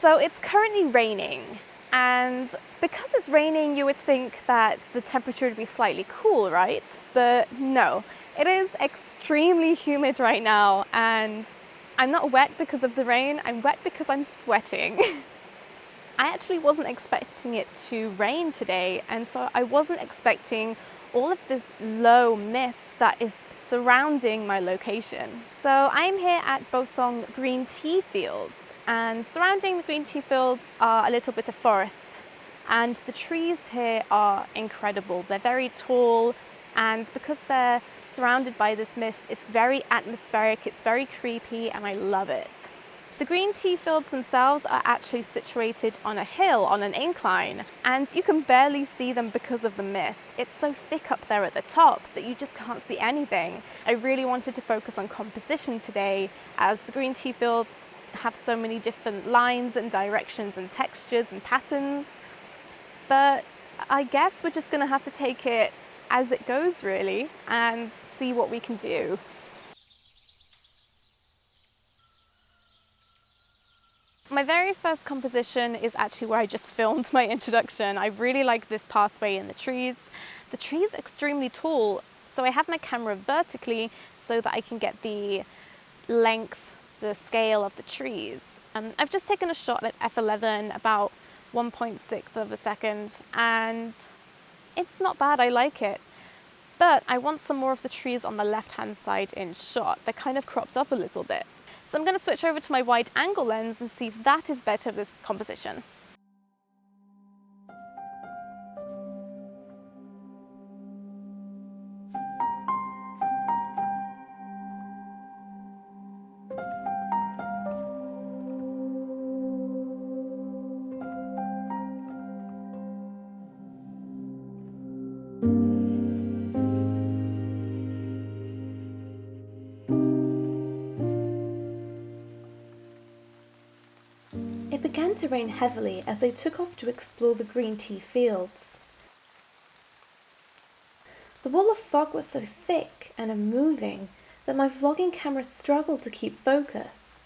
So it's currently raining, and because it's raining you would think that the temperature would be slightly cool, right? But no, it is extremely humid right now, and I'm not wet because of the rain, I'm wet because I'm sweating. I actually wasn't expecting it to rain today, and so I wasn't expecting all of this low mist that is surrounding my location. So I'm here at Boseong Green Tea fields, and surrounding the green tea fields are a little bit of forest, and the trees here are incredible. They're very tall, and because they're surrounded by this mist, it's very atmospheric, it's very creepy, and I love it. The green tea fields themselves are actually situated on a hill, on an incline, and you can barely see them because of the mist. It's so thick up there at the top that you just can't see anything. I really wanted to focus on composition today, as the green tea fields have so many different lines and directions and textures and patterns. But I guess we're just going to have to take it as it goes, really, and see what we can do. My very first composition is actually where I just filmed my introduction. I really like this pathway in the trees. The tree is extremely tall, so I have my camera vertically so that I can get the length, the scale of the trees. I've just taken a shot at f11, about 1.6 of a second, and it's not bad, I like it. But I want some more of the trees on the left-hand side in shot. They're kind of cropped up a little bit. So I'm going to switch over to my wide angle lens and see if that is better for this composition. It began to rain heavily as I took off to explore the green tea fields. The wall of fog was so thick and unmoving that my vlogging camera struggled to keep focus.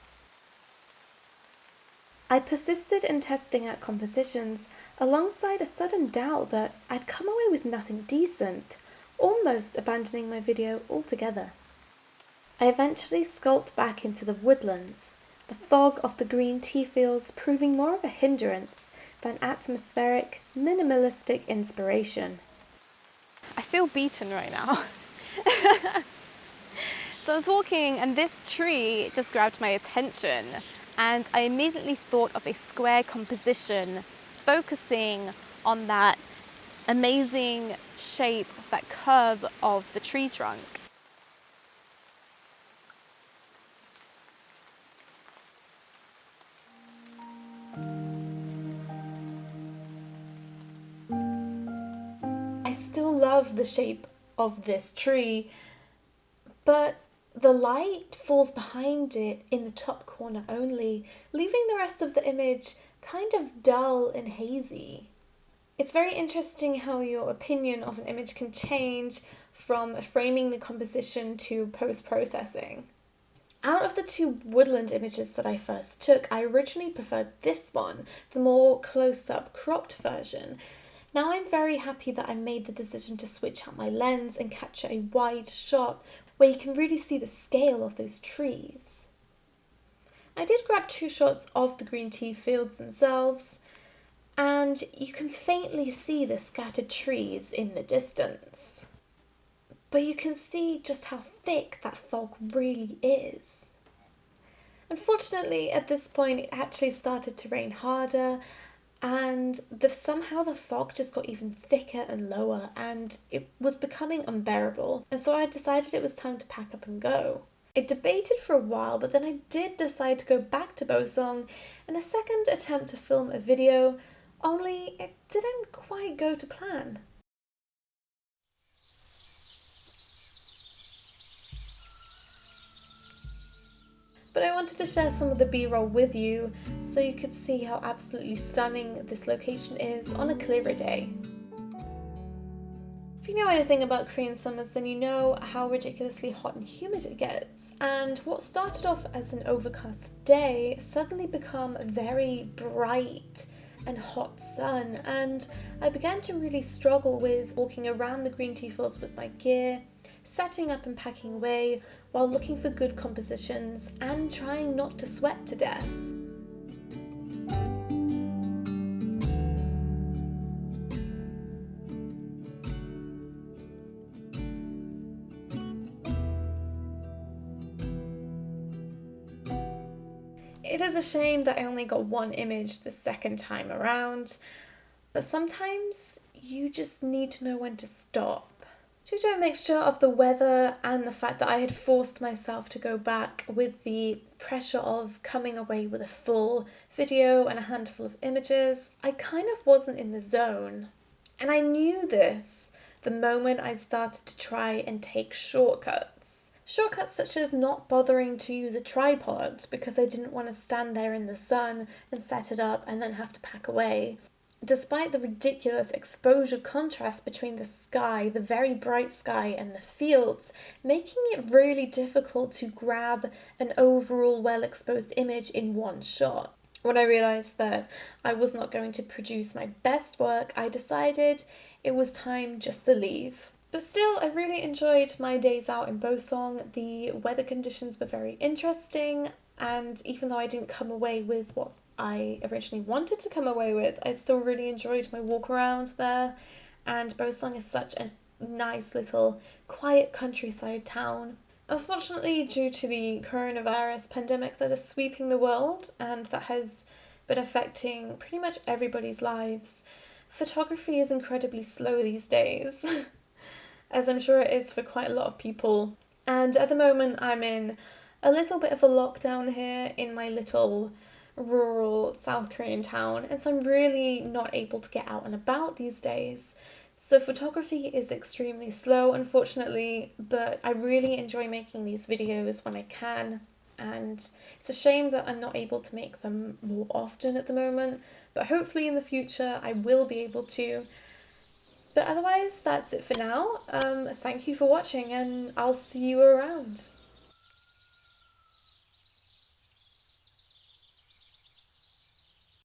I persisted in testing out compositions alongside a sudden doubt that I'd come away with nothing decent, almost abandoning my video altogether. I eventually skulked back into the woodlands, the fog of the green tea fields proving more of a hindrance than atmospheric, minimalistic inspiration. I feel beaten right now. So I was walking and this tree just grabbed my attention, and I immediately thought of a square composition focusing on that amazing shape, that curve of the tree trunk. I still love the shape of this tree, but the light falls behind it in the top corner only, leaving the rest of the image kind of dull and hazy. It's very interesting how your opinion of an image can change from framing the composition to post-processing. Out of the two woodland images that I first took, I originally preferred this one, the more close-up cropped version. Now I'm very happy that I made the decision to switch out my lens and capture a wide shot where you can really see the scale of those trees. I did grab two shots of the green tea fields themselves, and you can faintly see the scattered trees in the distance. But you can see just how thick that fog really is. Unfortunately, at this point it actually started to rain harder, and somehow the fog just got even thicker and lower, and it was becoming unbearable, and so I decided it was time to pack up and go. I debated for a while, but then I did decide to go back to Boseong in a second attempt to film a video, only it didn't quite go to plan. But I wanted to share some of the B-roll with you so you could see how absolutely stunning this location is on a clearer day. If you know anything about Korean summers, then you know how ridiculously hot and humid it gets. And what started off as an overcast day suddenly became a very bright and hot sun, and I began to really struggle with walking around the green tea fields with my gear, setting up and packing away while looking for good compositions and trying not to sweat to death. It is a shame that I only got one image the second time around, but sometimes you just need to know when to stop. Due to a mixture of the weather and the fact that I had forced myself to go back with the pressure of coming away with a full video and a handful of images, I kind of wasn't in the zone. And I knew this the moment I started to try and take shortcuts. Shortcuts such as not bothering to use a tripod because I didn't want to stand there in the sun and set it up and then have to pack away. Despite the ridiculous exposure contrast between the sky, the very bright sky, and the fields, making it really difficult to grab an overall well-exposed image in one shot. When I realised that I was not going to produce my best work, I decided it was time just to leave. But still, I really enjoyed my days out in Boseong. The weather conditions were very interesting, and even though I didn't come away with what I originally wanted to come away with, I still really enjoyed my walk around there. And Boseong is such a nice little quiet countryside town. Unfortunately, due to the coronavirus pandemic that is sweeping the world and that has been affecting pretty much everybody's lives, photography is incredibly slow these days, as I'm sure it is for quite a lot of people. And at the moment, I'm in a little bit of a lockdown here in my little rural South Korean town, and so I'm really not able to get out and about these days. So photography is extremely slow, unfortunately, but I really enjoy making these videos when I can, and it's a shame that I'm not able to make them more often at the moment, but hopefully in the future I will be able to. But otherwise, that's it for now. Thank you for watching, and I'll see you around.